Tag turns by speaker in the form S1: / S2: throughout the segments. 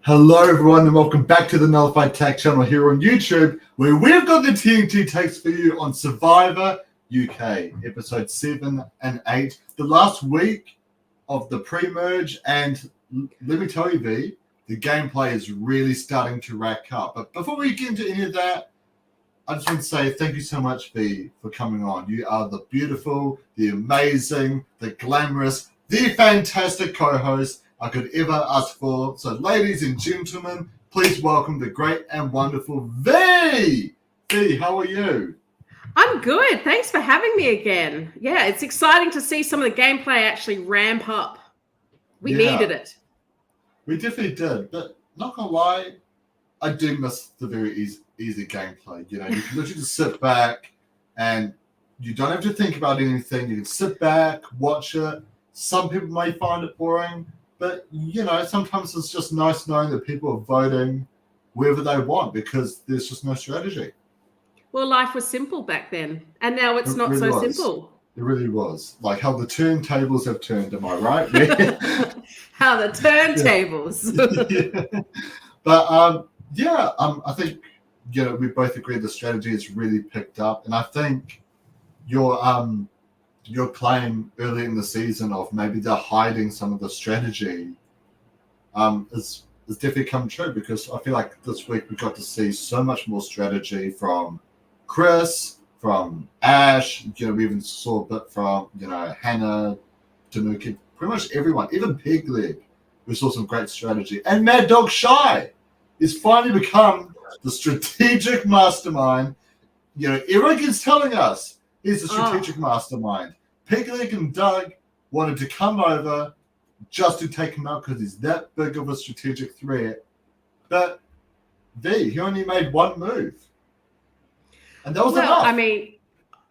S1: Hello, everyone, and welcome back to the Nullified Tech channel here on YouTube, where we've got the TNT takes for you on Survivor UK, episode 7 and 8, the last week of the pre-merge. And let me tell you, V, the gameplay is really starting to rack up. But before we get into any of that, I just want to say thank you so much, V, for coming on. You are the beautiful, the amazing, the glamorous, the fantastic co-host I could ever ask for. So, ladies and gentlemen, please welcome the great and wonderful V. V, how are you?
S2: I'm good. Thanks for having me again. Yeah, it's exciting to see some of the gameplay actually ramp up. We needed it.
S1: We definitely did. But not gonna lie, I do miss the very easy gameplay. You know, you can literally just sit back and you don't have to think about anything. You can sit back, watch it. Some people may find it boring. But, you know, sometimes it's just nice knowing that people are voting wherever they want because there's just no strategy.
S2: Well, life was simple back then, and now it's not so simple.
S1: It really was. Like how the turntables have turned, am I right?
S2: How the turntables.
S1: Yeah. But, I think, you know, we both agree the strategy has really picked up. And I think your claim early in the season of maybe they're hiding some of the strategy is definitely come true, because I feel like this week we got to see so much more strategy from Chris, from Ash. You know, we even saw a bit from, you know, Hannah, Tanuki, pretty much everyone, even Pigleg. We saw some great strategy. And Mad Dog Shy has finally become the strategic mastermind. You know, everyone keeps telling us he's a strategic mastermind. Pigleg and Doug wanted to come over just to take him out because he's that big of a strategic threat. But he only made one move. And that was enough.
S2: I mean,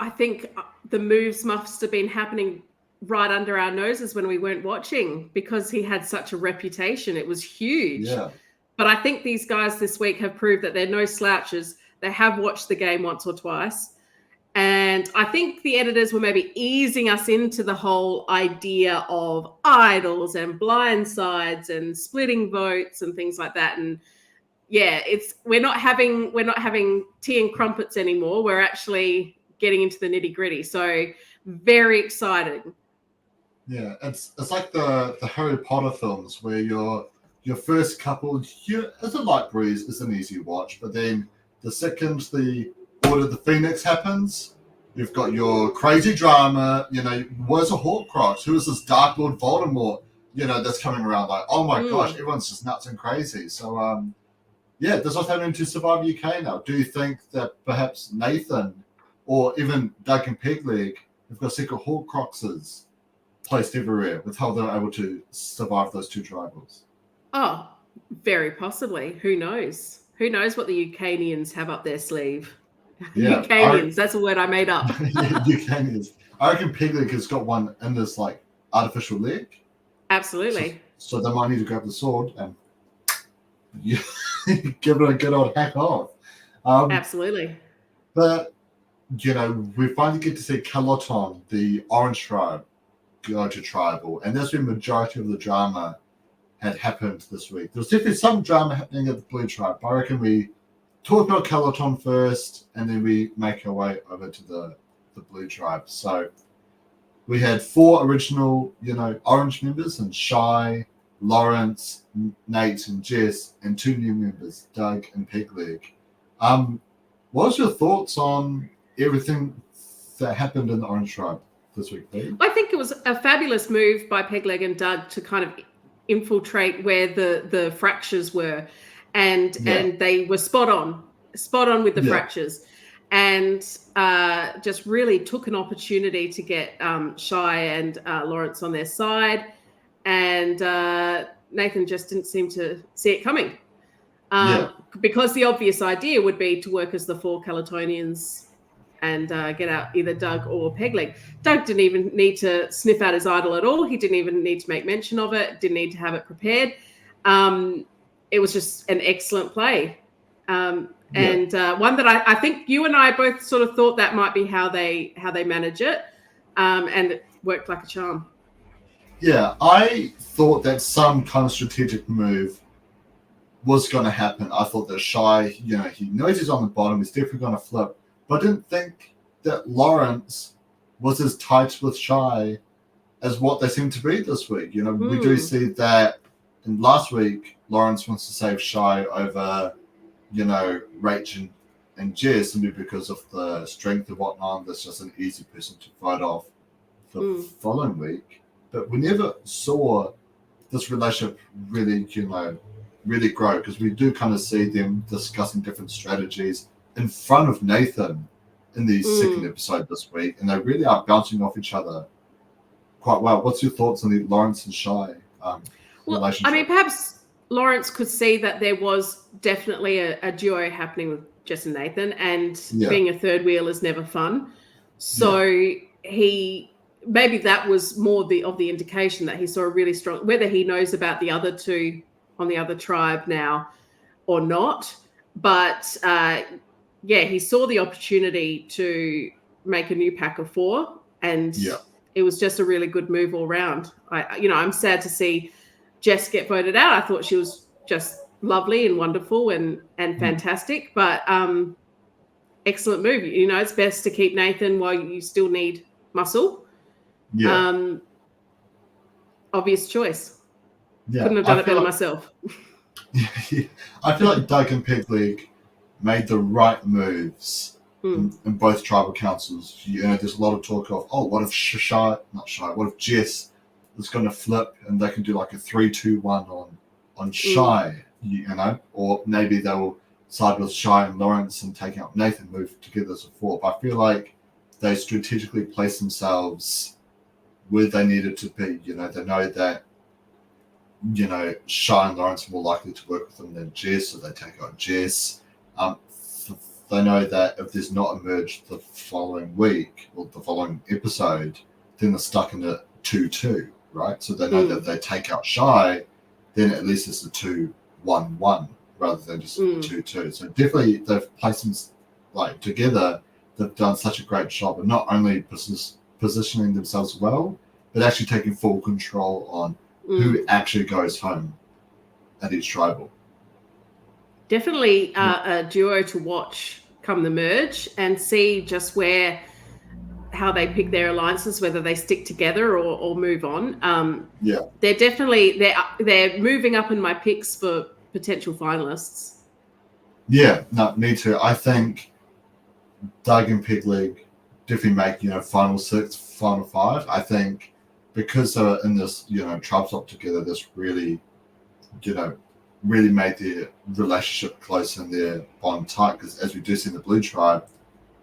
S2: I think the moves must have been happening right under our noses when we weren't watching, because he had such a reputation. It was huge.
S1: Yeah.
S2: But I think these guys this week have proved that they're no slouches. They have watched the game once or twice. And I think the editors were maybe easing us into the whole idea of idols and blindsides and splitting votes and things like that. And yeah, we're not having tea and crumpets anymore. We're actually getting into the nitty gritty. So very exciting.
S1: Yeah, it's like the Harry Potter films where your first couple, as a light breeze, is an easy watch, but then the second the Order of the Phoenix happens, you've got your crazy drama. You know, where's a Horcrux? Who is this Dark Lord Voldemort? You know, that's coming around. Like, oh my gosh, everyone's just nuts and crazy. So, that's what's happening to Survivor UK now. Do you think that perhaps Nathan or even Doug and Pigleg have got secret Horcruxes placed everywhere with how they're able to survive those two tribals?
S2: Oh, very possibly. Who knows? Who knows what the Ukanians have up their sleeve? Yeah, Ukanians, that's a word I made up.
S1: Ukanians. I reckon Pigleg has got one in this like artificial leg.
S2: Absolutely.
S1: So they might need to grab the sword and give it a good old hack off.
S2: Absolutely.
S1: But, you know, we finally get to see Calaton, the Orange Tribe, go to tribal. And that's where the majority of the drama had happened this week. There was definitely some drama happening at the Blue Tribe. But I reckon we talk about Calaton first, and then we make our way over to the Blue Tribe. So we had 4 original, you know, Orange members, and Shy, Lawrence, Nate, and Jess, and 2 new members, Doug and Pigleg. What was your thoughts on everything that happened in the Orange Tribe this week, Pete?
S2: I think it was a fabulous move by Pigleg and Doug to kind of infiltrate where the fractures were, and they were spot on with the fractures, and just really took an opportunity to get Shy and Lawrence on their side, and Nathan just didn't seem to see it coming, because the obvious idea would be to work as the 4 Calatonians and get out either Doug or Pigleg. Doug didn't even need to sniff out his idol at all. He didn't even need to make mention of it, didn't need to have it prepared. It was just an excellent play. And one that I think you and I both sort of thought that might be how they manage it. And it worked like a charm.
S1: Yeah, I thought that some kind of strategic move was going to happen. I thought that Shy, he knows he's on the bottom. He's definitely going to flip. But I didn't think that Lawrence was as tight with Shy as what they seem to be this week. We do see that in last week, Lawrence wants to save Shy over, Rach and Jess, simply because of the strength and whatnot. That's just an easy person to fight off the following week. But we never saw this relationship really, really grow, because we do kind of see them discussing different strategies in front of Nathan in the second episode this week, and they really are bouncing off each other quite well. What's your thoughts on the Lawrence and Shy relationship?
S2: I mean, perhaps Lawrence could see that there was definitely a duo happening with Jess and Nathan, and being a third wheel is never fun. So maybe that was more of the indication that he saw a really strong, whether he knows about the other two on the other tribe now or not. But he saw the opportunity to make a new pack of four, and it was just a really good move all round. I'm sad to see Jess get voted out. I thought she was just lovely and wonderful and fantastic, but excellent move. It's best to keep Nathan while you still need muscle. Obvious choice. Couldn't have done it better myself.
S1: I feel like Doug and Peg Leg made the right moves in both tribal councils. There's a lot of talk of, what if what if Jess is going to flip and they can do like a 3-2-1 on Shy, or maybe they'll side with Shy and Lawrence and take out Nathan, move together as a four. But I feel like they strategically placed themselves where they needed to be. They know that Shy and Lawrence are more likely to work with them than Jess, so they take out Jess. They know that if there's not a merge the following week or the following episode, then they're stuck in a 2-2, right? So they know that if they take out Shy, then at least it's a 2-1-1 rather than just 2-2. So definitely they've placed them together. They've done such a great job of not only positioning themselves well, but actually taking full control on who actually goes home at each tribal.
S2: Definitely a duo to watch come the merge, and see just how they pick their alliances, whether they stick together or move on. They're definitely they're moving up in my picks for potential finalists. Yeah,
S1: no, me too. I think Doug and Peg Leg definitely make final 6, final 5. I think because they're in this tribe swap together, this really really made their relationship close and their bond tight, because as we do see in the Blue Tribe,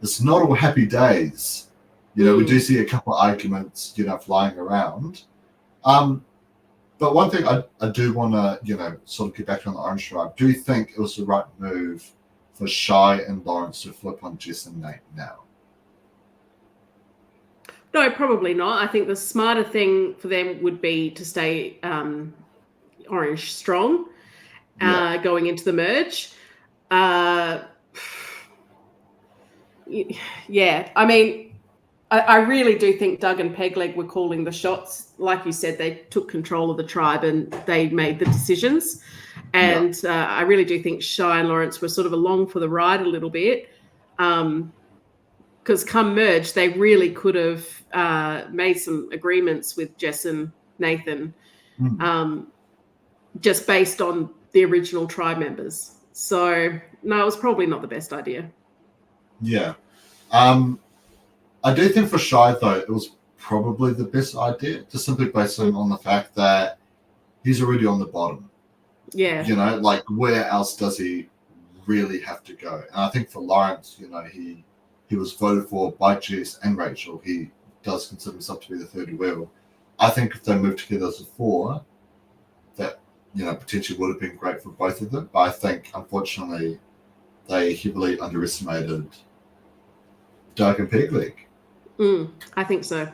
S1: it's not all happy days. We do see a couple of arguments flying around. But one thing I do want to sort of get back on the Orange Tribe. Do you think it was the right move for Shy and Lawrence to flip on Jess and Nate now?
S2: No, probably not. I think the smarter thing for them would be to stay Orange strong going into the merge. I mean, I really do think Doug and Peg Leg were calling the shots. Like you said, they took control of the tribe and they made the decisions. And I really do think Shy and Lawrence were sort of along for the ride a little bit. Because come merge, they really could have made some agreements with Jess and Nathan, just based on the original tribe members. So, no, it was probably not the best idea.
S1: Yeah. I do think for Shy, though, it was probably the best idea, just simply based on the fact that he's already on the bottom.
S2: Yeah.
S1: Where else does he really have to go? And I think for Lawrence, he was voted for by Jess and Rachel. He does consider himself to be the third wheel. I think if they moved together as a 4, that, potentially would have been great for both of them. But I think, unfortunately, they heavily underestimated Doug and Peg Leg.
S2: I think so.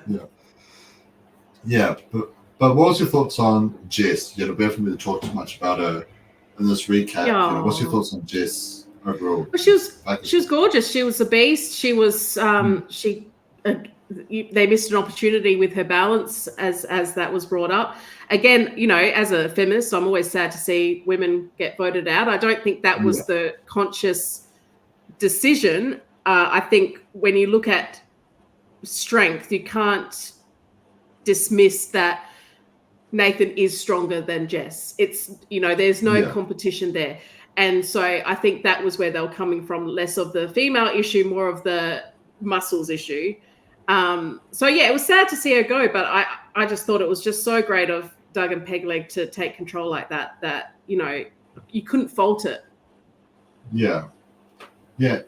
S1: Yeah. But what was your thoughts on Jess? We haven't really talked too much about her in this recap. What's your thoughts on Jess overall?
S2: Well, she was gorgeous. She was a beast. She was she they missed an opportunity with her balance, as that was brought up. Again, as a feminist, I'm always sad to see women get voted out. I don't think that was the conscious decision. I think when you look at strength, you can't dismiss that Nathan is stronger than Jess. It's, there's no competition there. And so I think that was where they were coming from, less of the female issue, more of the muscles issue. So it was sad to see her go, but I just thought it was just so great of Doug and Pegleg to take control like that you couldn't fault it.
S1: Yeah. It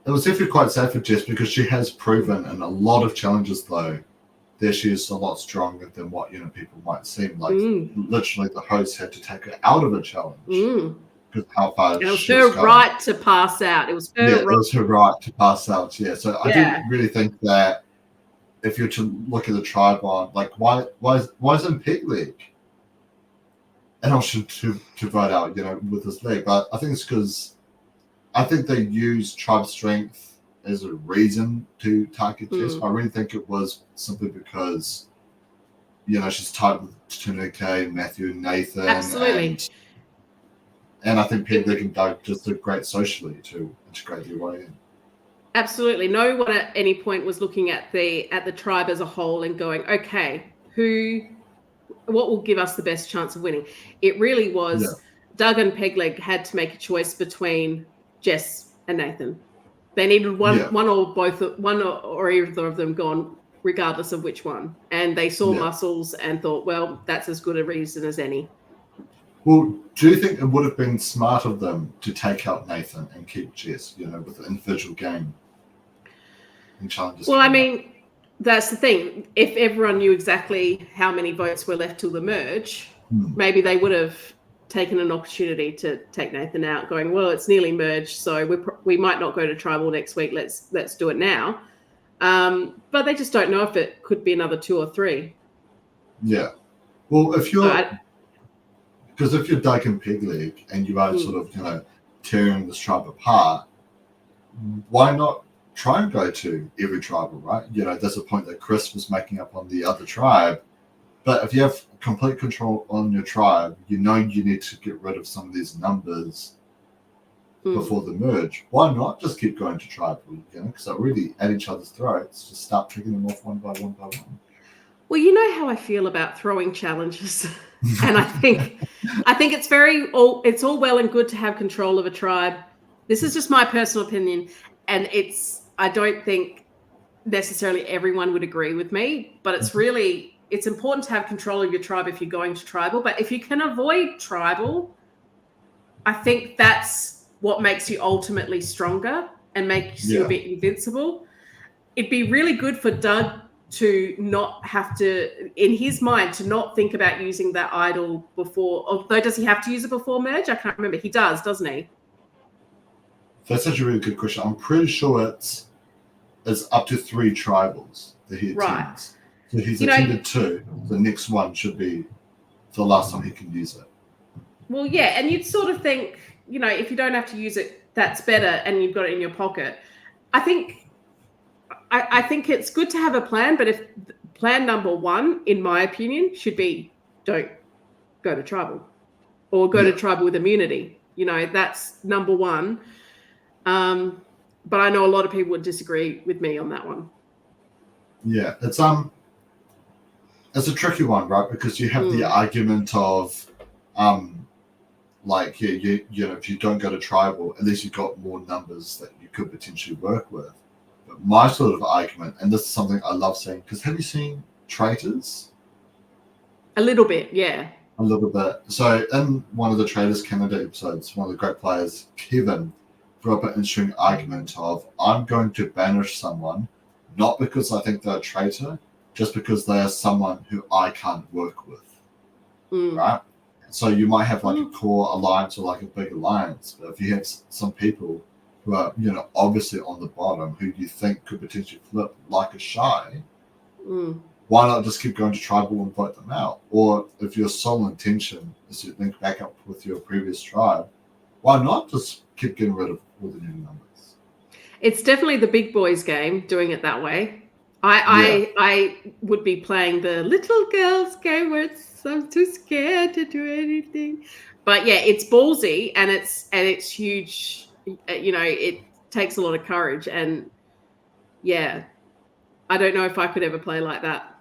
S1: was definitely quite sad for Jess because she has proven in a lot of challenges, though, that she is a lot stronger than what people might seem like. Literally, the host had to take her out of a challenge because how far
S2: it was her right to pass out. It was her right.
S1: It was her right to pass out. Yeah, so I didn't really think that if you're to look at the tribe on, like, why isn't Pegleg an option to vote out, with this leg? But I think it's because I think they use tribe strength as a reason to target Jess. I really think it was simply because, she's tied with Tunike, Matthew, Nathan.
S2: Absolutely.
S1: And I think Pegleg and Doug just did great socially to integrate their way in.
S2: Absolutely. No one at any point was looking at the tribe as a whole and going, okay, what will give us the best chance of winning? It really was Doug and Pegleg had to make a choice between Jess and Nathan. They needed one or both, one or either of them gone, regardless of which one. And they saw muscles and thought, well, that's as good a reason as any.
S1: Well, do you think it would have been smart of them to take out Nathan and keep Jess, with the individual game and challenges?
S2: Well, I mean, that's the thing. If everyone knew exactly how many votes were left till the merge, maybe they would have taken an opportunity to take Nathan out, going, well, it's nearly merged, so we might not go to tribal next week. Let's do it now. But they just don't know if it could be another 2 or 3.
S1: Yeah. Well, if you're... Because if you're Doug and Pegleg and you are sort of, tearing this tribe apart, why not try and go to every tribal, right? There's a point that Chris was making up on the other tribe. But if you have complete control on your tribe, you need to get rid of some of these numbers before the merge. Why not just keep going to tribal, because they're really at each other's throats. Just start picking them off one by one by one.
S2: Well, you know how I feel about throwing challenges. And I think it's all well and good to have control of a tribe. This is just my personal opinion. And I don't think necessarily everyone would agree with me, but it's important to have control of your tribe if you're going to tribal. But if you can avoid tribal, I think that's what makes you ultimately stronger and makes you a bit invincible. It'd be really good for Doug to not have to, in his mind, to not think about using that idol before. Although, does he have to use it before merge? I can't remember. He does, doesn't he?
S1: That's such a really good question. I'm pretty sure it's up to 3 tribals that he attends. So he's attended 2. The next one should be the last time he can use it.
S2: Well, yeah, and you'd sort of think, if you don't have to use it, that's better, and you've got it in your pocket. I think it's good to have a plan, but if plan number 1, in my opinion, should be don't go to tribal or go to tribal with immunity. That's number 1. But I know a lot of people would disagree with me on that one.
S1: Yeah, it's a tricky one, right? Because you have the argument of, if you don't go to tribal, at least you've got more numbers that you could potentially work with. But my sort of argument, and this is something I love saying, because have you seen Traitors?
S2: A little bit, yeah.
S1: A little bit. So in one of the Traitors Canada episodes, one of the great players, Kevin, brought up an interesting argument of, I'm going to banish someone, not because I think they're a traitor, just because they are someone who I can't work with, right? So you might have a core alliance or a big alliance, but if you have some people who are, obviously on the bottom, who you think could potentially flip like a shy, why not just keep going to tribal and vote them out? Or if your sole intention is to link back up with your previous tribe, why not just keep getting rid of all the new numbers?
S2: It's definitely the big boys game doing it that way. I would be playing the little girls go where I'm too scared to do anything. But yeah, it's ballsy and it's huge. It takes a lot of courage, and yeah, I don't know if I could ever play like that.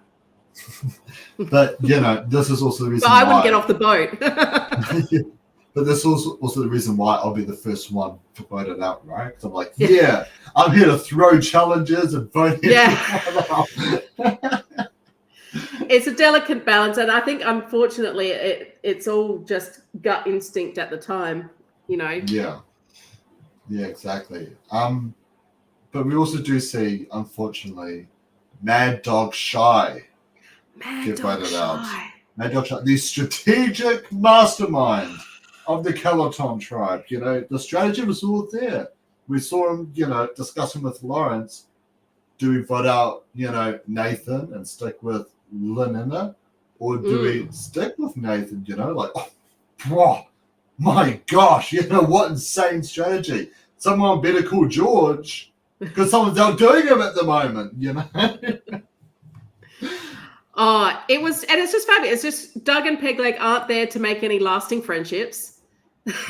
S1: But this is also the reason.
S2: But I wouldn't get off the boat.
S1: But this is also the reason why I'll be the first one to vote it out, right? Because I'm like, I'm here to throw challenges and vote everyone out.
S2: It's a delicate balance, and I think unfortunately it's all just gut instinct at the time,
S1: Yeah, exactly. But we also do see, unfortunately, Mad Dog Shy get voted out. Mad Dog Shy, the strategic mastermind of the Calaton tribe. The strategy was all there. We saw him, discussing with Lawrence. Do we vote out, Nathan and stick with Lenina? Or do we stick with Nathan, my gosh, what insane strategy. Someone better call George because someone's outdoing him at the moment,
S2: Oh, it's just fabulous. It's just Doug and Pegleg aren't there to make any lasting friendships.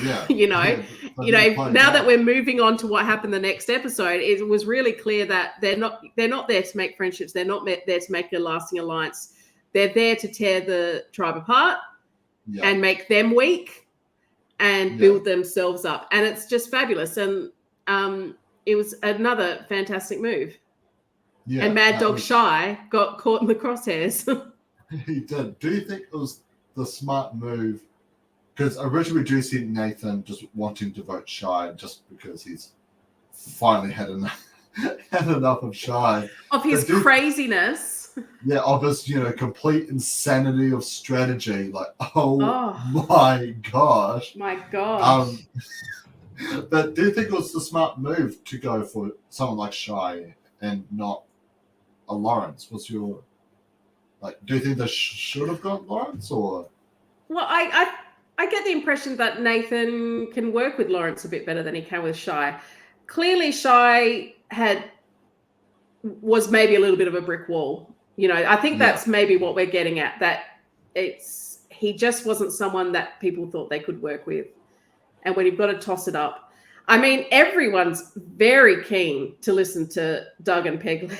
S1: Yeah.
S2: Now that we're moving on to what happened the next episode, it was really clear that they're not there to make friendships. They're not there to make a lasting alliance. They're there to tear the tribe apart and make them weak and build themselves up. And it's just fabulous. And it was another fantastic move. Yeah, and Mad Dog Shy got caught in the crosshairs.
S1: He did. Do you think it was the smart move? Because originally we do see Nathan just wanting to vote Shy just because he's finally had enough of Shy.
S2: Of his craziness.
S1: Yeah, of his, complete insanity of strategy. Like, my gosh.
S2: My gosh.
S1: But do you think it was the smart move to go for someone like Shy and not a Lawrence? What's your... do you think they should have got Lawrence or...
S2: Well, I get the impression that Nathan can work with Lawrence a bit better than he can with Shy. Clearly, Shy was maybe a little bit of a brick wall. I think that's maybe what we're getting at, that he just wasn't someone that people thought they could work with. And when you've got to toss it up, I mean, everyone's very keen to listen to Doug and Pegleg.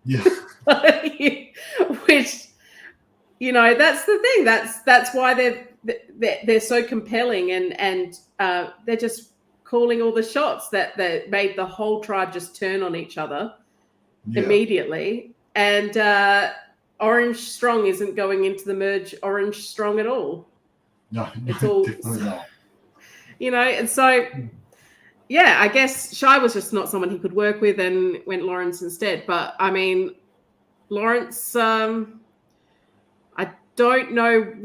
S1: Yeah.
S2: Which, that's the thing. That's why they're so compelling, and they're just calling all the shots that made the whole tribe just turn on each other immediately. And Orange Strong isn't going into the merge Orange Strong at all.
S1: No,
S2: it's all
S1: definitely not.
S2: And so I guess Shy was just not someone he could work with and went Lawrence instead. But I mean, Lawrence, I don't know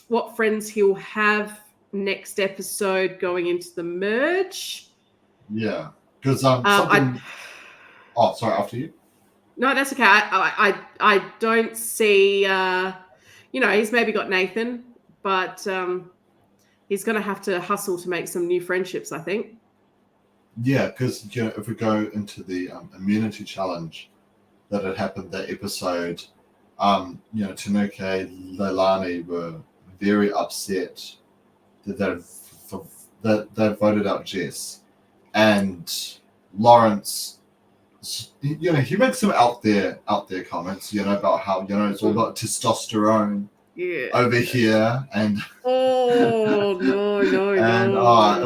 S2: what friends he'll have next episode going into the merge.
S1: Yeah, because something. Sorry, after you.
S2: No, that's okay. I don't see. He's maybe got Nathan, but he's going to have to hustle to make some new friendships, I think.
S1: Yeah, because if we go into the immunity challenge that had happened that episode, Tanuki, Leilani were very upset that they voted out Jess, and Lawrence. He makes some out there comments, about how it's all about testosterone over here, and
S2: no,
S1: and it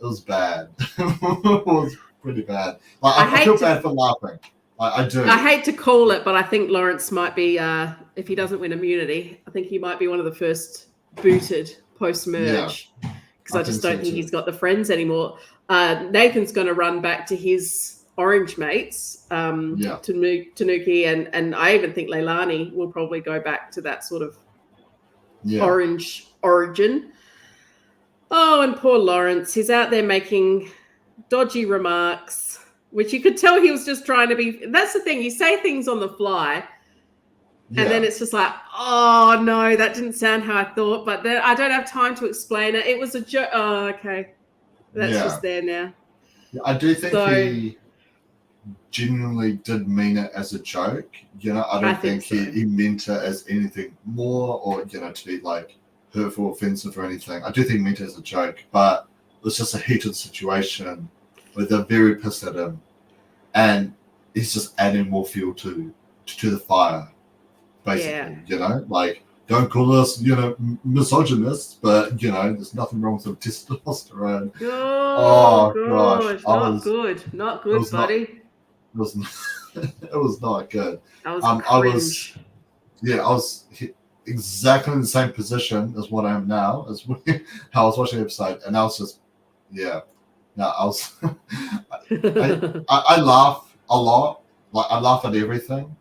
S1: was bad. It was pretty bad. I feel bad for laughing. I do.
S2: I hate to call it, but I think Lawrence might be, if he doesn't win immunity, I think he might be one of the first booted post-merge, because I just don't think he's got the friends anymore. Nathan's going to run back to his Orange mates, Tanuki, and I even think Leilani will probably go back to that sort of Orange origin. Oh, and poor Lawrence, he's out there making dodgy remarks, which you could tell he was just trying to be. That's the thing, you say things on the fly, and then it's just like, oh no, that didn't sound how I thought, but then I don't have time to explain it. It was a joke. Oh, okay, that's just there now.
S1: I do think genuinely did mean it as a joke. You know, I don't think
S2: so.
S1: he meant it as anything more, or to be like hurtful, offensive, or anything. I do think he meant it as a joke, but it was just a heated situation where they're very pissed at him, and he's just adding more fuel to the fire, basically. Like, don't call us, misogynists, but there's nothing wrong with some testosterone.
S2: Oh gosh, not good, buddy.
S1: It was not good.
S2: That was cringe.
S1: I was exactly in the same position as what I am now, as how I was watching the episode, and I was just, I laugh a lot. Like, I laugh at everything.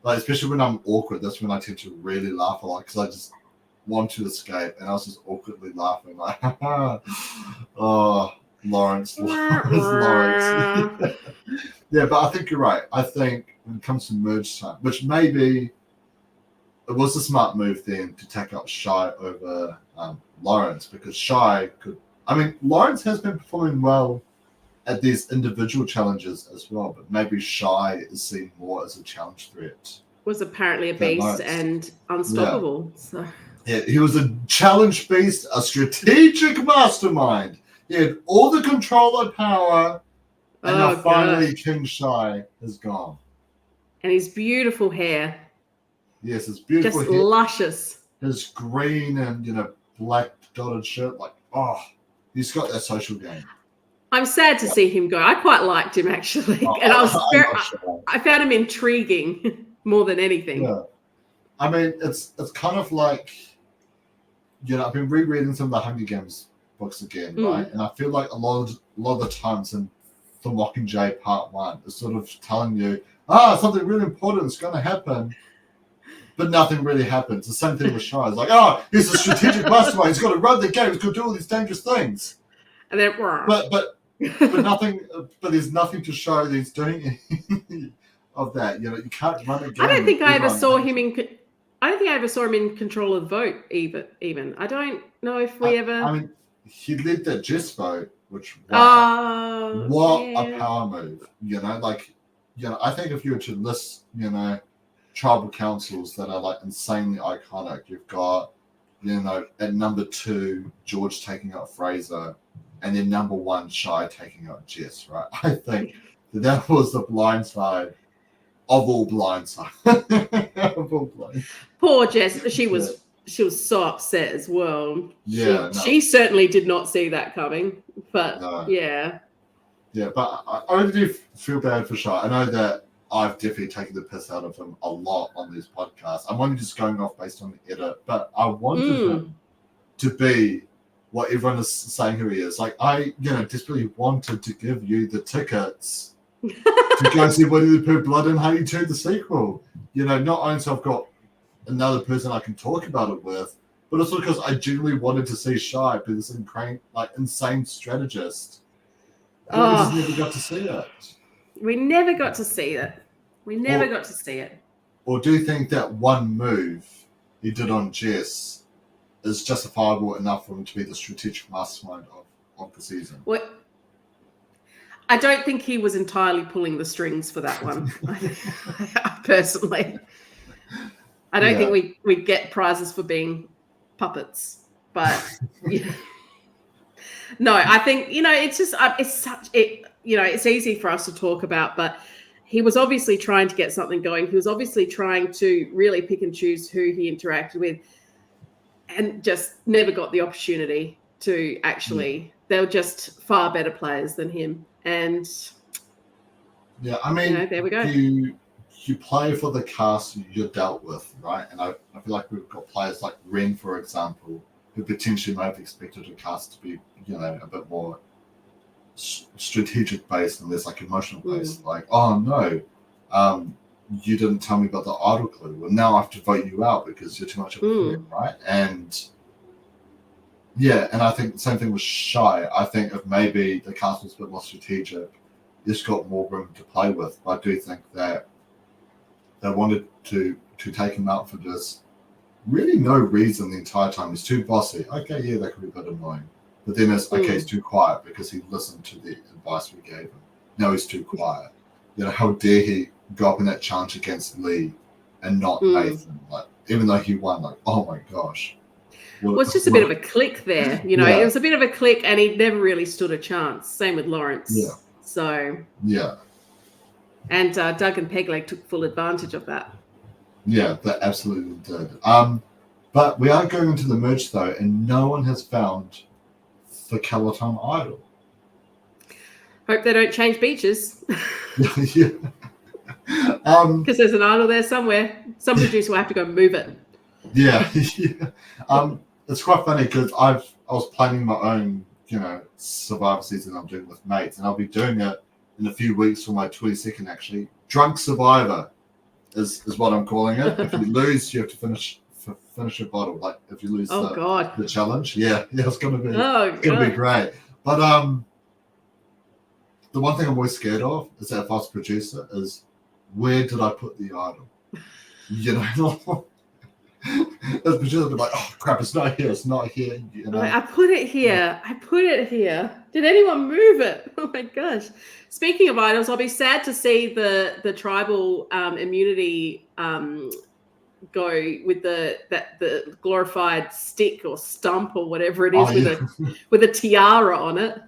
S1: Like, especially when I'm awkward, that's when I tend to really laugh a lot, because I just want to escape, and I was just awkwardly laughing, like, oh, Lawrence. Yeah, but I think you're right. I think when it comes to merge time, which maybe it was a smart move then to take out Shy over Lawrence, because Shy could. I mean, Lawrence has been performing well at these individual challenges as well, but maybe Shy is seen more as a challenge threat.
S2: Was apparently a beast and unstoppable.
S1: Yeah.
S2: So.
S1: Yeah, he was a challenge beast, a strategic mastermind. He had all the controller power, and now finally King Shy is gone.
S2: And his beautiful hair.
S1: Yes, his beautiful
S2: hair.
S1: Just
S2: luscious.
S1: His green and black dotted shirt, like, he's got that social game.
S2: I'm sad to see him go. I quite liked him, actually. And I found him intriguing more than anything.
S1: Yeah. I mean, it's kind of like, I've been rereading some of the Hunger Games books again, right? And I feel like a lot of the times in The Mockingjay Part 1 is sort of telling you, something really important is going to happen, but nothing really happens. The same thing with Shy. It's like, he's a strategic mastermind. He's got to run the game. He's got to do all these dangerous things.
S2: And then,
S1: but nothing. But there's nothing to show that he's doing any of that. You can't run a game.
S2: I don't think I ever saw him in control of the vote. Even I don't know if we ever.
S1: I mean, he led the Jess vote, which what a power move. I think if you were to list, tribal councils that are like insanely iconic, you've got, at number 2, George taking out Fraser, and then number 1, Shy taking out Jess, right? I think that was the blind side of all blind side.
S2: Poor Jess, she was so upset as well.
S1: Yeah,
S2: she certainly did not see that coming. But yeah,
S1: but I really do feel bad for Shy. I know that I've definitely taken the piss out of him a lot on this podcast. I'm only just going off based on the edit, but I wanted him to be what everyone is saying who he is. Like, I, desperately wanted to give you the tickets to go see Winnie the Pooh Blood and Honey 2, the sequel. Not only so I've got another person I can talk about it with, but also because I genuinely wanted to see Shy be this insane strategist. We just never got to see it.
S2: We never got to see it. Got to see it.
S1: Or do you think that one move he did on Jess is justifiable enough for him to be the strategic mastermind of the season?
S2: Well, I don't think he was entirely pulling the strings for that one. Personally, I don't think we get prizes for being puppets, but no, I think it's just it's easy for us to talk about, but he was obviously trying to get something going. He was obviously trying to really pick and choose who he interacted with, and just never got the opportunity to actually. They were just far better players than him, and
S1: I mean,
S2: there we go.
S1: You play for the cast you're dealt with, right? And I feel like we've got players like Ren, for example, who potentially might have expected the cast to be, a bit more strategic based and less emotional based. Like, oh no, you didn't tell me about the idol clue. Well, now I have to vote you out because you're too much of a threat, right? And I think the same thing with Shy. I think if maybe the cast was a bit more strategic, it's got more room to play with. But I do think that they wanted to take him out for just really no reason the entire time. He's too bossy. Okay, that could be a bit annoying. But then it's, he's too quiet because he listened to the advice we gave him. Now he's too quiet. how dare he go up in that challenge against Lee and not Nathan? Like, even though he won, like, oh my gosh.
S2: Well, it's just a bit of a click there.
S1: Yeah.
S2: It was a bit of a click, and he never really stood a chance. Same with Lawrence.
S1: Yeah.
S2: So.
S1: Yeah.
S2: And Doug and Pegleg took full advantage of that.
S1: Yeah, they absolutely did. But we are going into the merge though, and no one has found the Peloton idol.
S2: Hope they don't change beaches.
S1: Yeah.
S2: Because there's an idol there somewhere. Some producer will have to go move it.
S1: Yeah. It's quite funny because I was planning my own, Survivor season I'm doing with mates, and I'll be doing it in a few weeks for my 22nd, actually. Drunk Survivor is what I'm calling it. If you lose, you have to finish your bottle. Like, if you lose the challenge. Yeah, it's going to be great. But the one thing I'm always scared of is that if I was a producer is, where did I put the idol? As producer, I'm like, oh crap, it's not here.
S2: I put it here. Did anyone move it? Oh my gosh. Speaking of idols, I'll be sad to see the tribal immunity go with the glorified stick or stump or whatever it is with a tiara on it.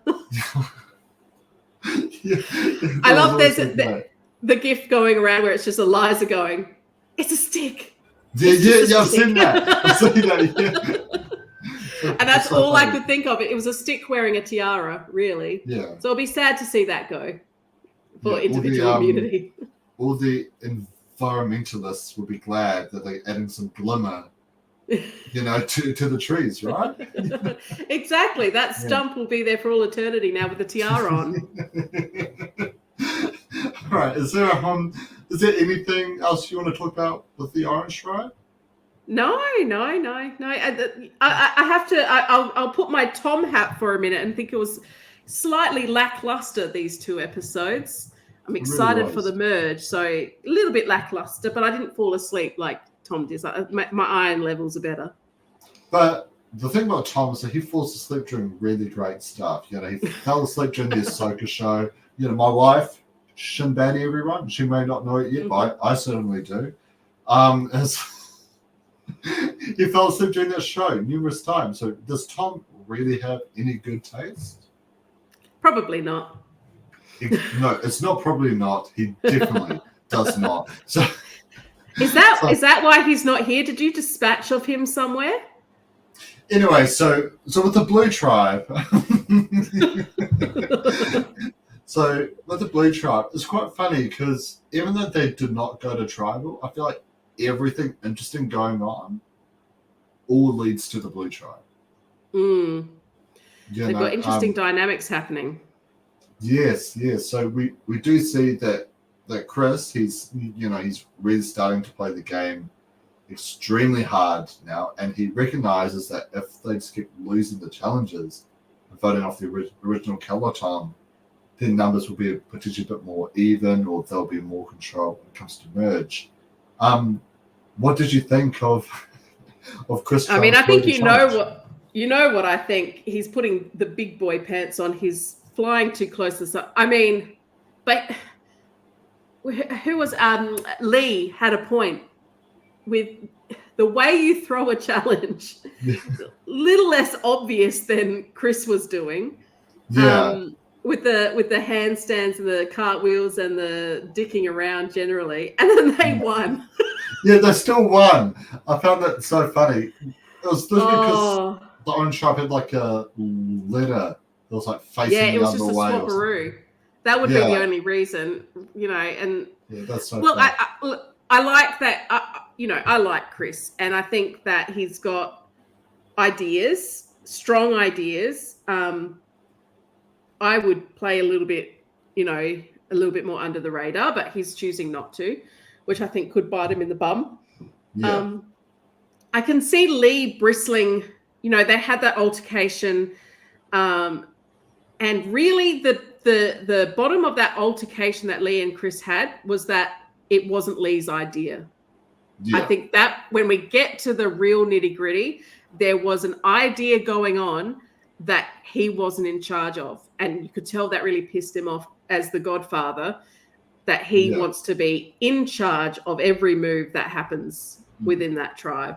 S2: I love there's the GIF going around where it's just Eliza going, it's a stick.
S1: Yeah, I've seen that. Yeah.
S2: And that's all funny. I could think of. It was a stick wearing a tiara, really.
S1: Yeah.
S2: So it'll be sad to see that go for individual immunity.
S1: All the environmentalists will be glad that they're adding some glimmer, to the trees, right?
S2: Exactly. That stump will be there for all eternity now with the tiara on.
S1: All right. Is there anything else you want to talk about with the Orange Tribe?
S2: No. I have to. I'll put my Tom hat for a minute and think it was slightly lackluster, these 2 episodes. I'm excited for the merge, so a little bit lackluster, but I didn't fall asleep like Tom did. My iron levels are better.
S1: But the thing about Tom is that he falls asleep during really great stuff. He fell asleep during the Ahsoka show. My wife, Shinbani, everyone, she may not know it yet, but I certainly do. He fell asleep during that show numerous times. So does Tom really have any good taste?
S2: Probably not.
S1: No, it's not probably not. He definitely does not. So
S2: is that why he's not here? Did you dispatch of him somewhere?
S1: Anyway, so with the Blue Tribe, it's quite funny because even though they did not go to tribal, I feel like everything interesting going on all leads to the Blue Tribe.
S2: They've got interesting dynamics happening.
S1: Yes. So we do see that Chris, he's really starting to play the game extremely hard now, and he recognizes that if they just keep losing the challenges and voting off the original Peloton, then numbers will be potentially a bit more even, or there'll be more control when it comes to merge. What did you think of Chris?
S2: I mean, I think you know what I think. He's putting the big boy pants on. He's flying too close to the sun. I mean, but who was Lee had a point with the way you throw a challenge. Little less obvious than Chris was doing.
S1: Yeah.
S2: With the handstands and the cartwheels and the dicking around generally, and then they won.
S1: Yeah, they still won. I found that so funny. It was because the Orange Tribe had like a letter that was like facing the other way. Yeah, it was just a swapperoo.
S2: That would be the only reason, and
S1: that's so.
S2: Look, I like that. I like Chris, and I think that he's got ideas, strong ideas. I would play a little bit more under the radar, but he's choosing not to, which I think could bite him in the bum. Yeah. I can see Lee bristling. They had that altercation, and really the bottom of that altercation that Lee and Chris had was that it wasn't Lee's idea. Yeah. I think that when we get to the real nitty-gritty, there was an idea going on that he wasn't in charge of. And you could tell that really pissed him off as the godfather. that he wants to be in charge of every move that happens within that tribe.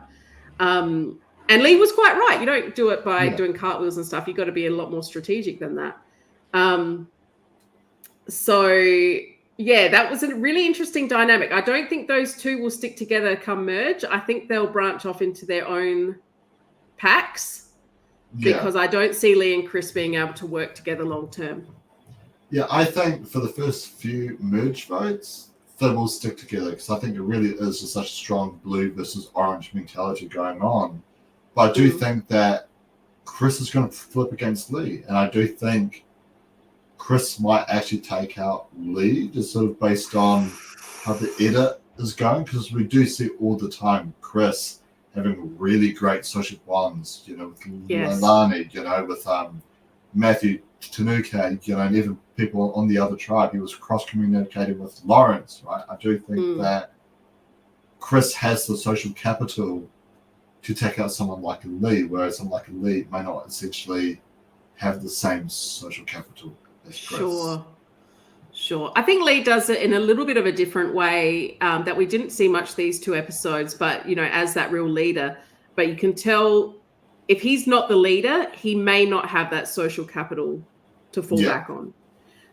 S2: And Lee was quite right. You don't do it by doing cartwheels and stuff. You've got to be a lot more strategic than that. So, yeah, that was a really interesting dynamic. I don't think those two will stick together come merge. I think they'll branch off into their own packs because I don't see Lee and Chris being able to work together long term.
S1: Yeah, I think for the first few merge votes, they will stick together because I think it really is just such a strong blue versus orange mentality going on. But I do think that Chris is going to flip against Lee, and I do think Chris might actually take out Lee just sort of based on how the edit is going, because we do see all the time Chris having really great social bonds, you know, with Leilani, you know, with Matthew Tanuke, you know, and even people on the other tribe. He was cross-communicating with Lawrence, right? I do think that Chris has the social capital to take out someone like a Lee, whereas someone like a Lee may not essentially have the same social capital as Chris.
S2: Sure. I think Lee does it in a little bit of a different way that we didn't see much these 2 episodes, but, you know, as that real leader. But you can tell if he's not the leader, he may not have that social capital to fall back on.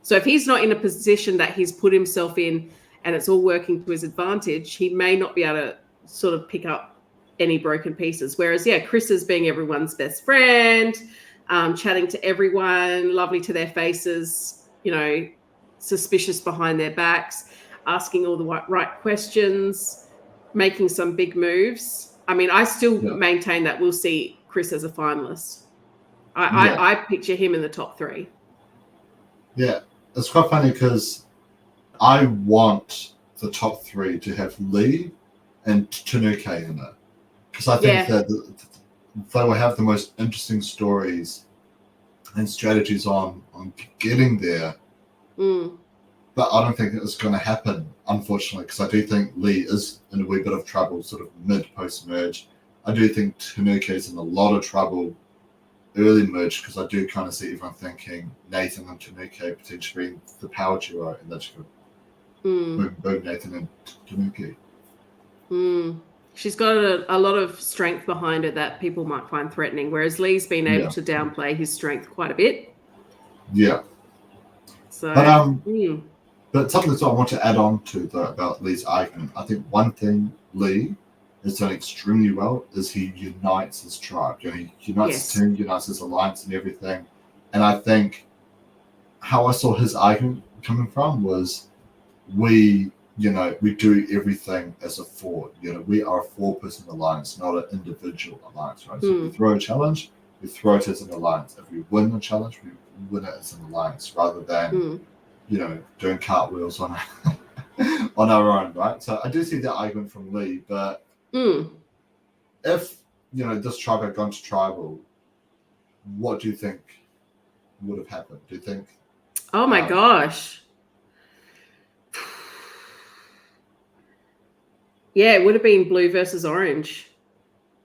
S2: So if he's not in a position that he's put himself in and it's all working to his advantage, he may not be able to sort of pick up any broken pieces. Whereas, Chris is being everyone's best friend, chatting to everyone, lovely to their faces, you know, suspicious behind their backs, asking all the right questions, making some big moves. I mean, I still maintain that we'll see Chris as a finalist. I picture him in the top 3.
S1: Yeah, it's quite funny because I want the top 3 to have Lee and Tanuke in it, because I think that they will have the most interesting stories and strategies on getting there. But I don't think it's going to happen, unfortunately, because I do think Lee is in a wee bit of trouble sort of mid-post merge. I do think Tanuke is in a lot of trouble early merge, because I do kind of see everyone thinking Nathan and Tanuke potentially being the power duo, and that's good. Boom, Nathan and Tanuke.
S2: She's got a lot of strength behind her that people might find threatening, whereas Lee's been able to downplay his strength quite a bit.
S1: Yeah.
S2: So,
S1: but something that I want to add on to though about Lee's argument, I think one thing Lee has done extremely well is he unites his tribe. You know, he unites his team, unites his alliance and everything. And I think how I saw his argument coming from was we do everything as a 4. You know, we are a 4-person alliance, not an individual alliance, right? So if we throw a challenge, we throw it as an alliance. If we win a challenge, we win it as an alliance, rather than you know, doing cartwheels on on our own, right? So I do see that argument from Lee, but if, you know, this tribe had gone to tribal, what do you think would have happened? Do you think?
S2: Oh my gosh. Yeah, it would have been blue versus orange.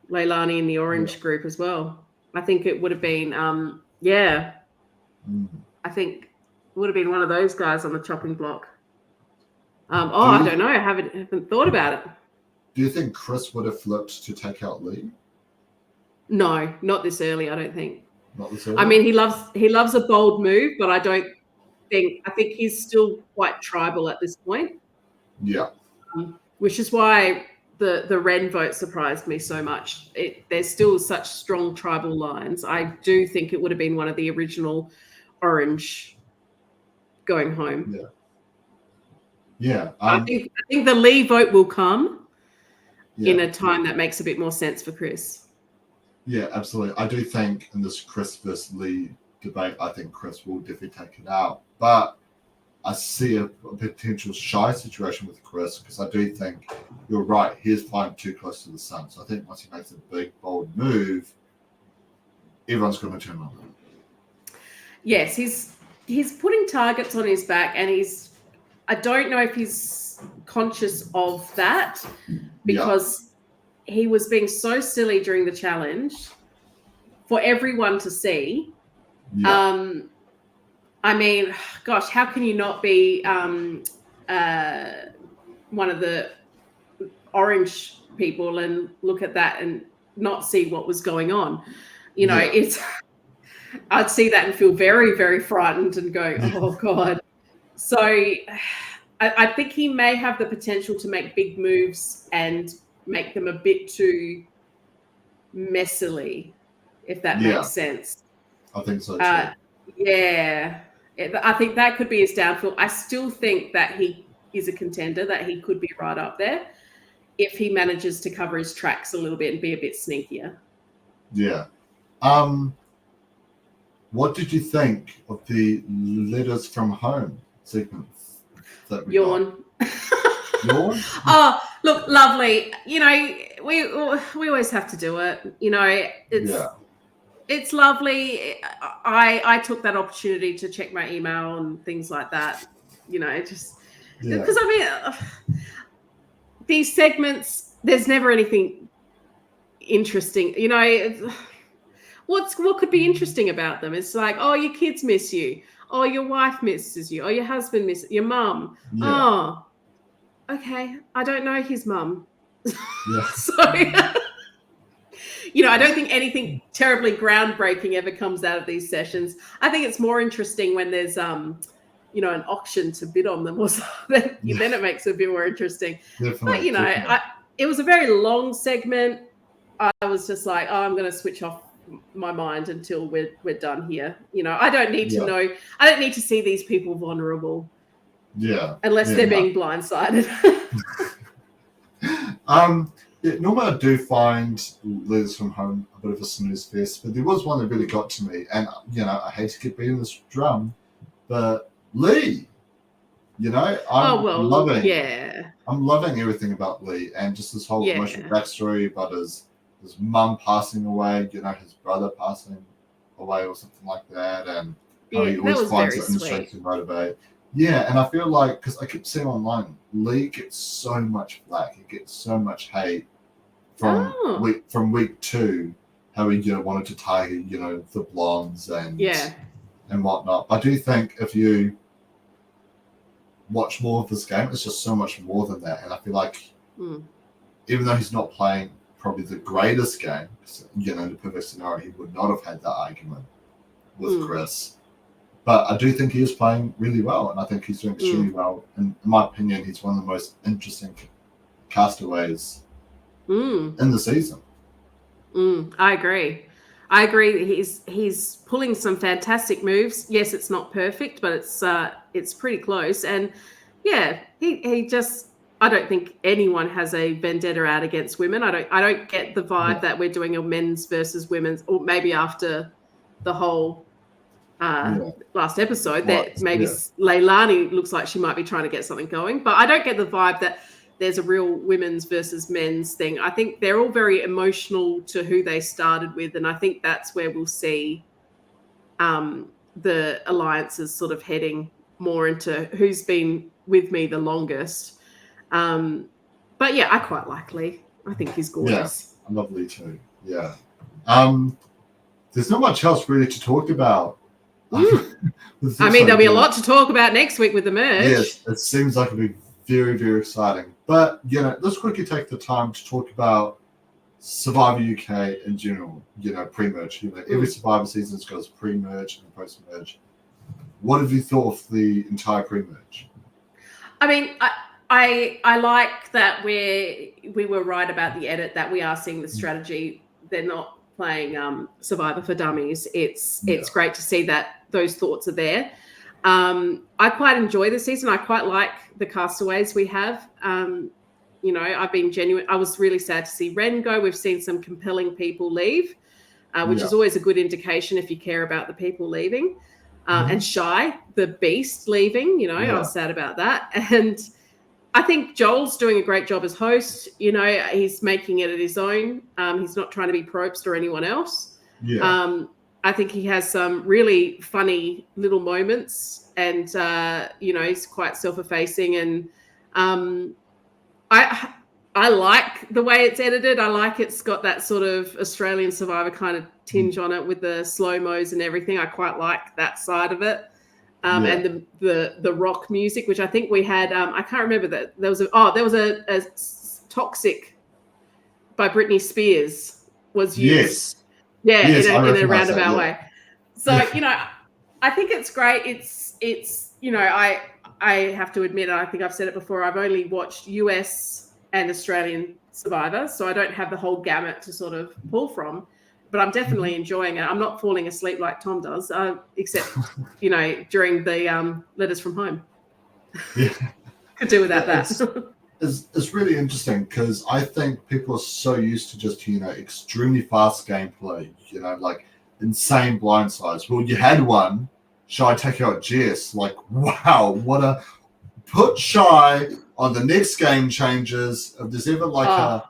S2: Leilani in the orange group as well. I think it would have been, I think it would have been one of those guys on the chopping block. I don't know. I haven't thought about it.
S1: Do you think Chris would have flipped to take out Lee?
S2: No, not this early, I don't think.
S1: Not this early?
S2: I mean, he loves a bold move, but I think he's still quite tribal at this point.
S1: Yeah.
S2: Which is why the Ren vote surprised me so much. There's still such strong tribal lines. I do think it would have been one of the original orange going home.
S1: Yeah.
S2: I think the Lee vote will come in a time that makes a bit more sense for Chris.
S1: Yeah, absolutely. I do think in this Chris versus Lee debate, I think Chris will definitely take it out. But I see a potential shy situation with Chris, because I do think you're right. He is flying too close to the sun. So I think once he makes a big, bold move, everyone's going to turn on him.
S2: Yes, he's putting targets on his back, and I don't know if he's conscious of that, because he was being so silly during the challenge for everyone to see. I mean, gosh, how can you not be one of the orange people and look at that and not see what was going on. You know, I'd see that and feel very, very frightened and go, oh God. So I think he may have the potential to make big moves and make them a bit too messily, if that makes sense.
S1: I think so too.
S2: Yeah. I think that could be his downfall. I still think that he is a contender, that he could be right up there if he manages to cover his tracks a little bit and be a bit sneakier.
S1: Yeah. What did you think of the letters from home segments that we
S2: Yawn.
S1: Yawn?
S2: Oh, look, lovely. You know, we always have to do it. You know, it's lovely. I took that opportunity to check my email and things like that. You know, just because I mean, these segments, there's never anything interesting. You know, what could be interesting about them? It's like, oh, your kids miss you. Oh, your wife misses you. Oh, your husband misses your mum. Yeah. Oh, okay. I don't know his mum. Yeah. So, you know, I don't think anything terribly groundbreaking ever comes out of these sessions. I think it's more interesting when there's, you know, an auction to bid on them or something. Then it makes it a bit more interesting. Definitely, but, you know, it was a very long segment. I was just like, oh, I'm going to switch off my mind until we're done here. You know, I don't need to know. I don't need to see these people vulnerable.
S1: Yeah.
S2: Unless they're being blindsided.
S1: Normally I do find letters from home a bit of a snooze fest, but there was one that really got to me, and you know, I hate to keep beating this drum, but Lee, you know, I'm loving everything about Lee and just this whole emotional backstory about his mum passing away, you know, his brother passing away or something like that, and how he always finds it in the strength to motivate. Yeah, and I feel like, because I keep seeing online, Lee gets so much flack, he gets so much hate from week 2, how he, you know, wanted to target, you know, the blondes and whatnot. I do think if you watch more of this game, it's just so much more than that, and I feel like even though he's not playing probably the greatest game, you know, in the perfect scenario, he would not have had that argument with Chris. But I do think he is playing really well, and I think he's doing extremely well. And in my opinion, he's one of the most interesting castaways in the season.
S2: I agree. He's pulling some fantastic moves. Yes, it's not perfect, but it's pretty close. And yeah, he just, I don't think anyone has a vendetta out against women. I don't get the vibe that we're doing a men's versus women's, or maybe after the whole last episode that maybe Leilani looks like she might be trying to get something going, but I don't get the vibe that there's a real women's versus men's thing. I think they're all very emotional to who they started with, and I think that's where we'll see the alliances sort of heading more into who's been with me the longest. But yeah, I quite like Lee. I think he's gorgeous.
S1: Yeah, I love Lee too. Yeah. There's not much else really to talk about.
S2: I mean, there'll be a lot to talk about next week with the merge.
S1: Yes, it seems like it'll be very, very exciting. But, you know, let's quickly take the time to talk about Survivor UK in general, you know, pre-merge. You know, every Survivor season goes pre-merge and post-merge. What have you thought of the entire pre-merge?
S2: I mean, I like that we were right about the edit, that we are seeing the strategy. They're not playing Survivor for Dummies. It's great to see that those thoughts are there. I quite enjoy the season. I quite like the castaways we have. You know, I've been genuine. I was really sad to see Ren go. We've seen some compelling people leave, which is always a good indication if you care about the people leaving. And Shy, the beast, leaving, you know, I was sad about that. And I think Joel's doing a great job as host. You know, he's making it at his own. He's not trying to be Probst or anyone else. I think he has some really funny little moments, and you know, he's quite self-effacing, and I like the way it's edited. I like it's got that sort of Australian Survivor kind of tinge on it with the slow-mos and everything. I quite like that side of it. and the rock music, which I think we had. I can't remember that there was a Toxic by Britney Spears was used.
S1: Yes,
S2: in a
S1: recognise that,
S2: roundabout
S1: yeah.
S2: way. So I think it's great. It's I have to admit, I think I've said it before, I've only watched US and Australian Survivor, so I don't have the whole gamut to sort of pull from, but I'm definitely enjoying it. I'm not falling asleep like Tom does, except, during the letters from home.
S1: Yeah.
S2: Could do without that.
S1: It's really interesting because I think people are so used to just, extremely fast gameplay, like insane blindsides. Well, you had one, Shy take out Jess. Like, wow, put Shy on the next Game Changers. If there's ever a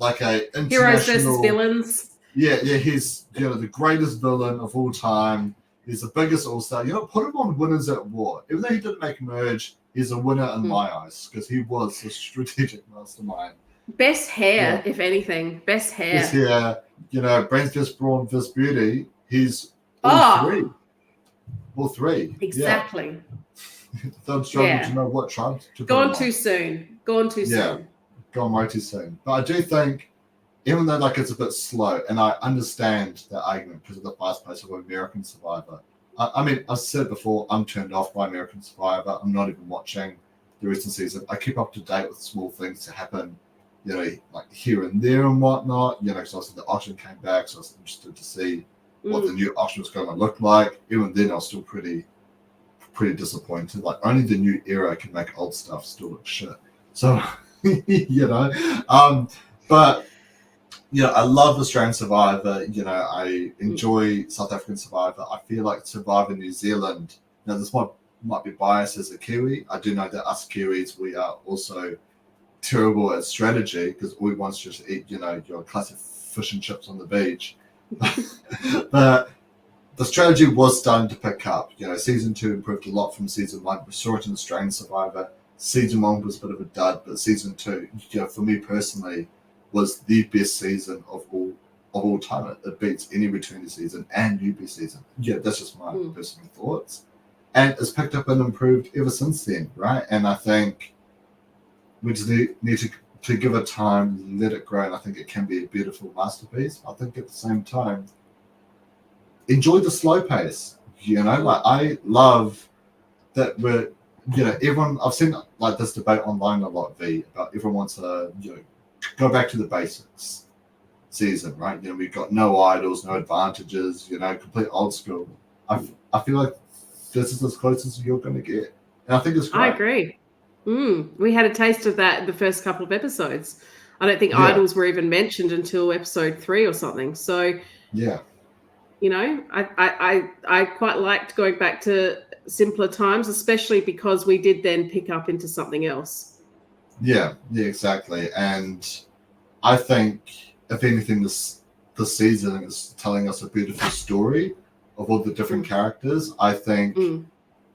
S1: international
S2: heroes versus villains.
S1: Yeah, he's the greatest villain of all time. He's the biggest all-star. Put him on Winners at War. Even though he didn't make a merge, he's a winner in my eyes because he was a strategic mastermind.
S2: Best hair, if anything. Best hair.
S1: Best hair. Brains vs. Brawn vs. Beauty. He's all three. All three.
S2: Exactly.
S1: I'm struggling to know what tribe to put
S2: Gone too soon. Gone way
S1: too soon. But I do think, even though it's a bit slow, and I understand that argument because of the fast pace of American Survivor. I mean, I've said before, I'm turned off by American Survivor. I'm not even watching the recent season. I keep up to date with small things to happen, like here and there and whatnot. Because obviously the auction came back, so I was interested to see what the new auction was going to look like. Even then, I was still pretty disappointed. Like, only the new era can make old stuff still look shit. So, but I love Australian Survivor. I enjoy South African Survivor. I feel like Survivor New Zealand. Now, this might be biased as a Kiwi. I do know that us Kiwis, we are also terrible at strategy because all we want is just eat, your classic fish and chips on the beach. But the strategy was starting to pick up. Season 2 improved a lot from season 1. We saw it in Australian Survivor. Season 1 was a bit of a dud, but season 2, for me personally, was the best season of all time. It beats any returning season and newbie season. That's just my personal thoughts. And it's picked up and improved ever since then, right? And I think we just need to give it time, let it grow, and I think it can be a beautiful masterpiece. I think at the same time, enjoy the slow pace. I love that we're, everyone, I've seen this debate online a lot, about everyone wants to, go back to the basics season, right? We've got no idols, no advantages, complete old school. I feel like this is as close as you're going to get. And I think it's great.
S2: I agree. We had a taste of that in the first couple of episodes. I don't think idols were even mentioned until episode 3 or something. So, I quite liked going back to simpler times, especially because we did then pick up into something else.
S1: Yeah, exactly. And I think, if anything, this season is telling us a beautiful story of all the different characters. I think,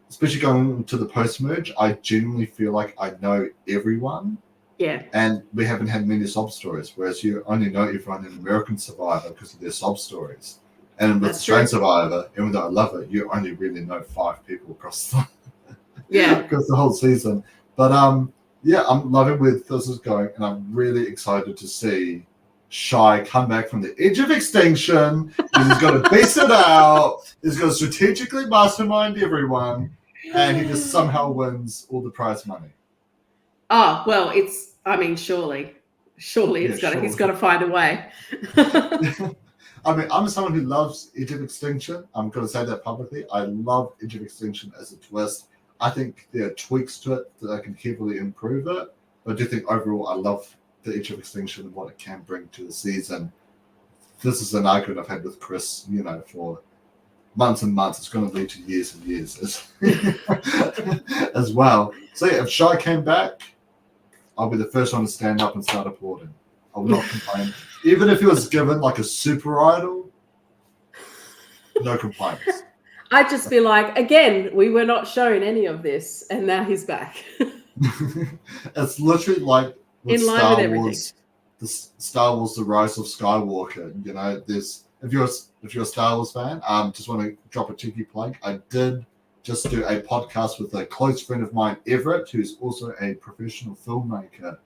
S1: especially going into the post-merge, I genuinely feel like I know everyone.
S2: Yeah.
S1: And we haven't had many sob stories, whereas you only know everyone in American Survivor because of their sob stories. And with Australian Survivor, even though I love it, you only really know 5 people across the whole season. But I'm loving where this is going, and I'm really excited to see Shy come back from the edge of extinction. He's going to beast it out. He's going to strategically mastermind everyone, and he just somehow wins all the prize money.
S2: Oh, well, surely he's got to find a way.
S1: I mean, I'm someone who loves Edge of Extinction. I'm going to say that publicly. I love Edge of Extinction as a twist. I think there are tweaks to it that I can heavily improve it. But I do think overall I love the Edge of Extinction and what it can bring to the season. This is an argument I've had with Chris, for months and months. It's going to lead to years and years as well. So if Shy came back, I'll be the first one to stand up and start applauding. I will not complain. Even if he was given a super idol, no complaints.
S2: I'd just be like, again, we were not shown any of this, and now he's back.
S1: It's literally like with
S2: in line
S1: Star
S2: with
S1: Wars, Star Wars: The Rise of Skywalker. There's if you're a Star Wars fan, just want to drop a cheeky plug. I did just do a podcast with a close friend of mine, Everett, who's also a professional filmmaker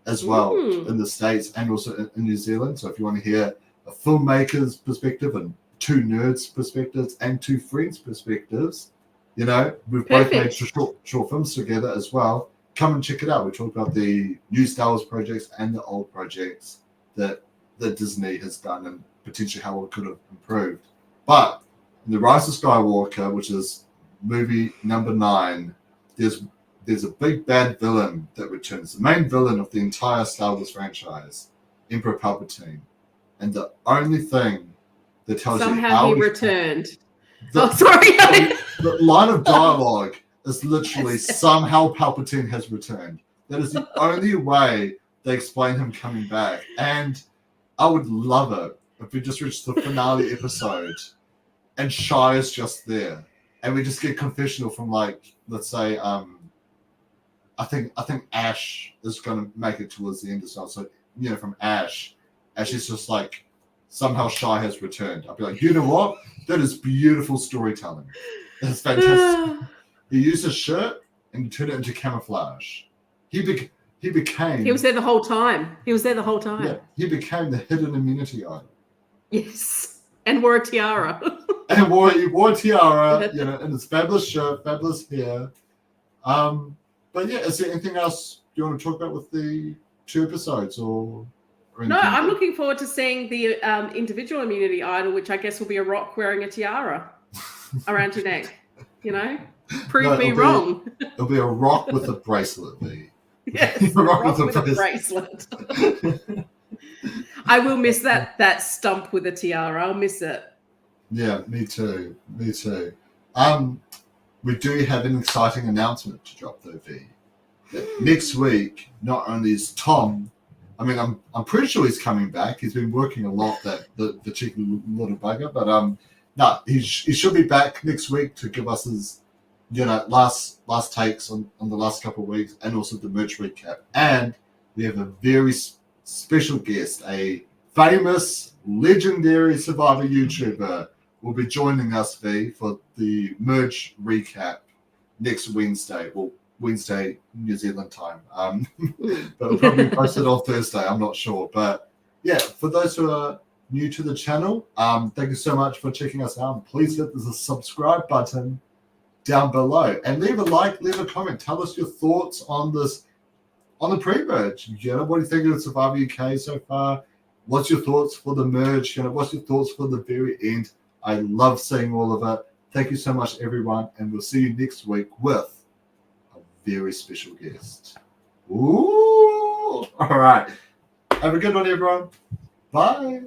S1: as well in the States and also in New Zealand. So if you want to hear a filmmaker's perspective and two nerds' perspectives and two friends' perspectives, you know, we've both made short films together as well. Come and check it out. We talk about the new Star Wars projects and the old projects that Disney has done and potentially how it could have improved. But in The Rise of Skywalker, which is movie number 9, there's a big bad villain that returns, the main villain of the entire Star Wars franchise, Emperor Palpatine. And the only thing that tells you how
S2: he returned. Sorry.
S1: The line of dialogue is literally somehow Palpatine has returned. That is the only way they explain him coming back. And I would love it if we just reached the finale episode and Shai is just there. And we just get confessional from, like, let's say, I think Ash is going to make it towards the end as well. So, you know, from Ash is just like, somehow Shai has returned. I'll be like, you know what? That is beautiful storytelling. That's fantastic. He used his shirt and he turned it into camouflage. He became...
S2: He was there the whole time.
S1: Yeah, he became the hidden immunity item.
S2: Yes. And wore a tiara.
S1: And he wore a tiara, you know, and his fabulous shirt, fabulous hair. But yeah, is there anything else you want to talk about with the 2 episodes or
S2: no, I'm looking forward to seeing the individual immunity idol, which I guess will be a rock wearing a tiara around your neck. You know, prove me wrong.
S1: It'll be a rock with a bracelet.
S2: Yes, a rock with a bracelet. I will miss that stump with a tiara. I'll miss it.
S1: Yeah, me too. We do have an exciting announcement to drop though, V. Next week, not only is Tom, I mean, I'm pretty sure he's coming back. He's been working a lot, the cheeky little bugger. But no, he should be back next week to give us his, you know, last takes on the last couple of weeks, and also the merch recap. And we have a very special guest, a famous, legendary Survivor YouTuber, will be joining us, V, for the merch recap next Wednesday. Well, Wednesday, New Zealand time. But we'll probably post it on Thursday. I'm not sure. But yeah, for those who are new to the channel, thank you so much for checking us out. Please hit the subscribe button down below and leave a like, leave a comment. Tell us your thoughts on this, on the pre-merge. You know, what do you think of Survivor UK so far? What's your thoughts for the merge? You know, what's your thoughts for the very end? I love seeing all of it. Thank you so much, everyone, and we'll see you next week with a very special guest. Ooh! All right. Have a good one, everyone. Bye.